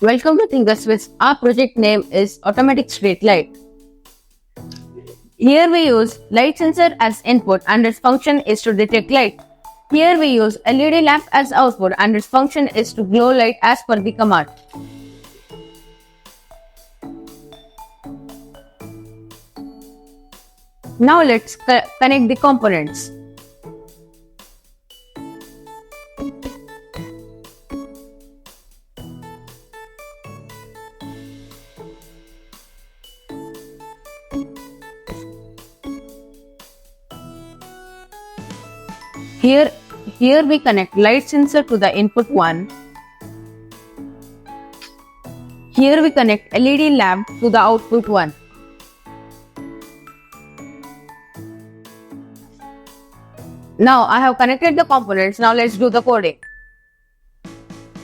Welcome to TinkerSpace. Our project name is Automatic Street Light. Here we use light sensor as input and its function is to detect light. Here we use LED lamp as output and its function is to glow light as per the command. Now let's connect the components. Here we connect light sensor to the input 1. Here we connect LED lamp to the output 1. Now I have connected the components. Now let's do the coding.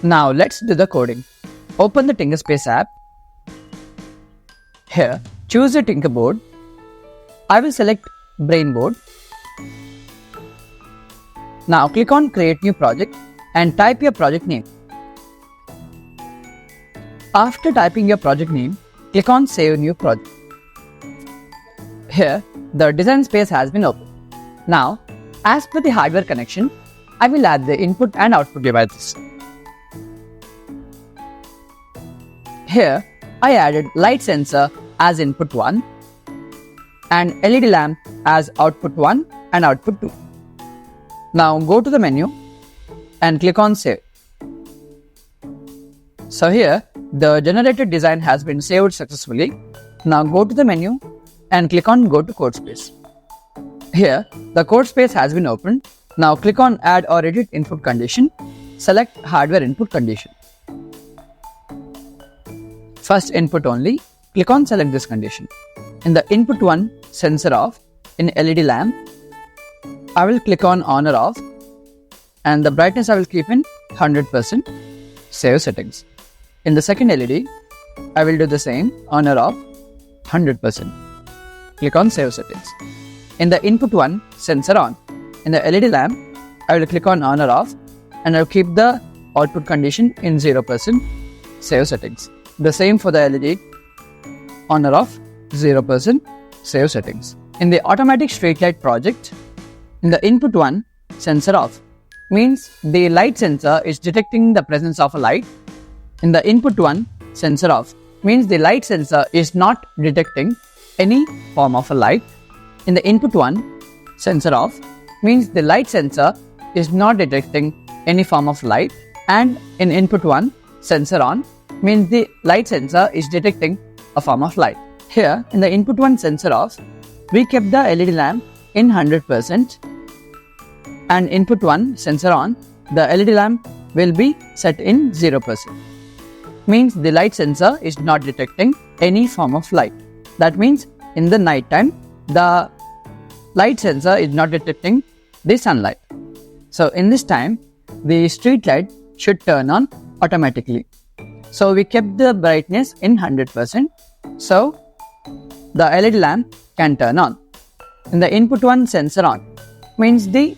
Now let's do the coding. Open the TinkerSpace app. Here, choose the Tinker board. I will select Brain Board. Now click on Create New Project and type your project name. After typing your project name, click on Save New Project. Here, the design space has been opened. Now, as per the hardware connection, I will add the input and output devices. Here, I added light sensor as input 1 and LED lamp as output 1 and output 2. Now go to the menu and click on Save. So here, the generated design has been saved successfully. Now go to the menu and click on Go to Code Space. Here, the code space has been opened. Now click on Add or Edit Input Condition. Select Hardware Input Condition. First input only, click on Select this condition. In the input 1, sensor off, in LED lamp, I will click on on or off and the brightness I will keep in 100%. Save settings. In the second LED, I will do the same, on or off, 100%. Click on Save settings. In the input 1, sensor on. In the LED lamp, I will click on or off and I will keep the output condition in 0%. Save settings. The same for the LED, on or off, 0%. Save settings. In the automatic street light project, in the input 1, sensor off, means the light sensor is detecting the presence of a light. In the input 1, sensor off, means the light sensor is not detecting any form of a light. In the input 1, sensor off, means the light sensor is not detecting any form of light. And in input 1, sensor on, means the light sensor is detecting a form of light. Here, in the input 1, sensor off, we kept the LED lamp in 100%. And input 1, sensor on, the LED lamp will be set in 0%. Means the light sensor is not detecting any form of light. That means in the night time, the light sensor is not detecting the sunlight. So in this time, the street light should turn on automatically. So we kept the brightness in 100%. So the LED lamp can turn on. In the input 1, sensor on, means the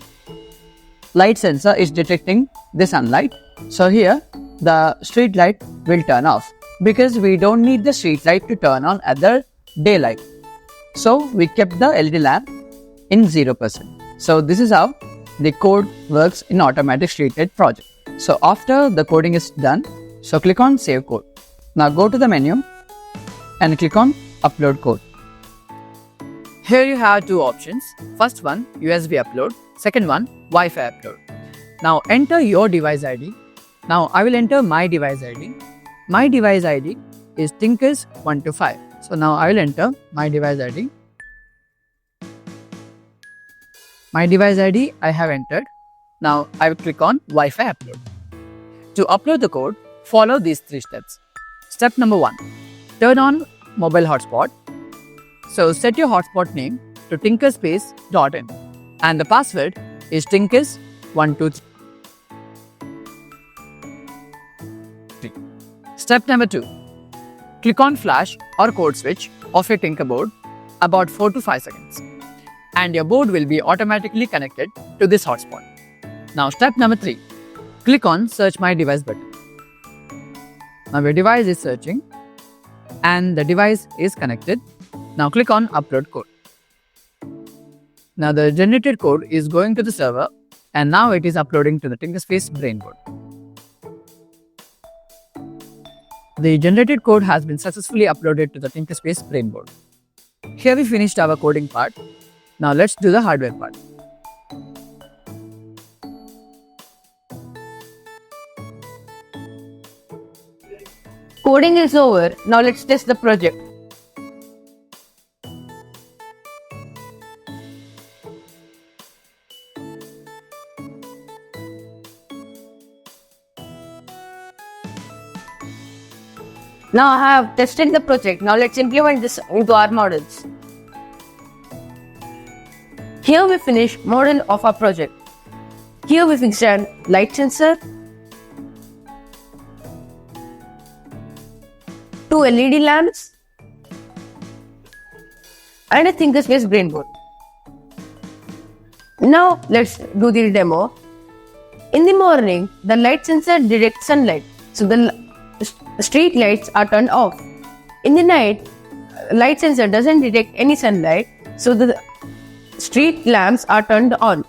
light sensor is detecting the sunlight. So here, the street light will turn off because we don't need the street light to turn on at the daylight. So we kept the LED lamp in 0%. So this is how the code works in automatic street light project. So after the coding is done, so click on Save Code. Now go to the menu and click on Upload Code. Here you have two options. First one, USB upload. Second one, Wi-Fi upload. Now enter your device ID. Now I will enter my device ID. My device ID is Tinkers125. So now I will enter my device ID. My device ID I have entered. Now I will click on Wi-Fi upload. To upload the code, follow these 3 steps. Step number 1, turn on mobile hotspot. So set your hotspot name to tinkerspace.in and the password is tinkers123. Step number 2, click on flash or code switch of your Tinker board about 4 to 5 seconds and your board will be automatically connected to this hotspot. Now step number 3, click on Search My Device button. Now your device is searching and the device is connected. Now click on upload code. Now the generated code is going to the server and now it is uploading to the TinkerSpace Brain Board. The generated code has been successfully uploaded to the TinkerSpace Brain Board. Here we finished our coding part. Now let's do the hardware part. Coding is over. Now let's test the project. Now I have tested the project. Now let's implement this into our models. Here we finish model of our project. Here we fixed a light sensor, 2 LED lamps, and a TinkerSpace Brain Board. Now let's do the demo. In the morning, the light sensor detects sunlight, so the street lights are turned off. In the night, light sensor doesn't detect any sunlight, so the street lamps are turned on.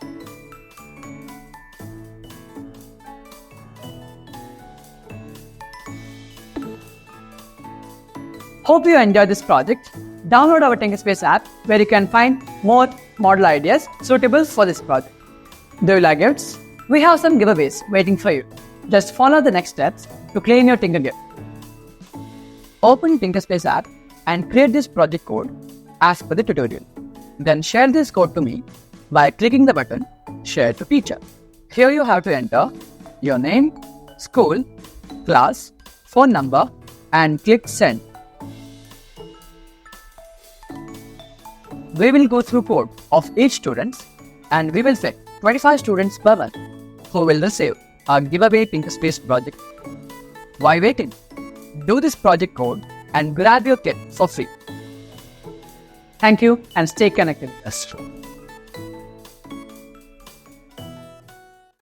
Hope you enjoyed this project. Download our TinkerSpace app where you can find more model ideas suitable for this project. Do you like gifts? We have some giveaways waiting for you. Just follow the next steps to claim your Tinker gift. Open TinkerSpace app and create this project code as per the tutorial. Then share this code to me by clicking the button Share to Teacher. Here you have to enter your name, school, class, phone number and click Send. We will go through code of each student and we will select 25 students per month who will receive our giveaway TinkerSpace project. Why waiting? Do this project code and grab your kit for free. Thank you and stay connected with us.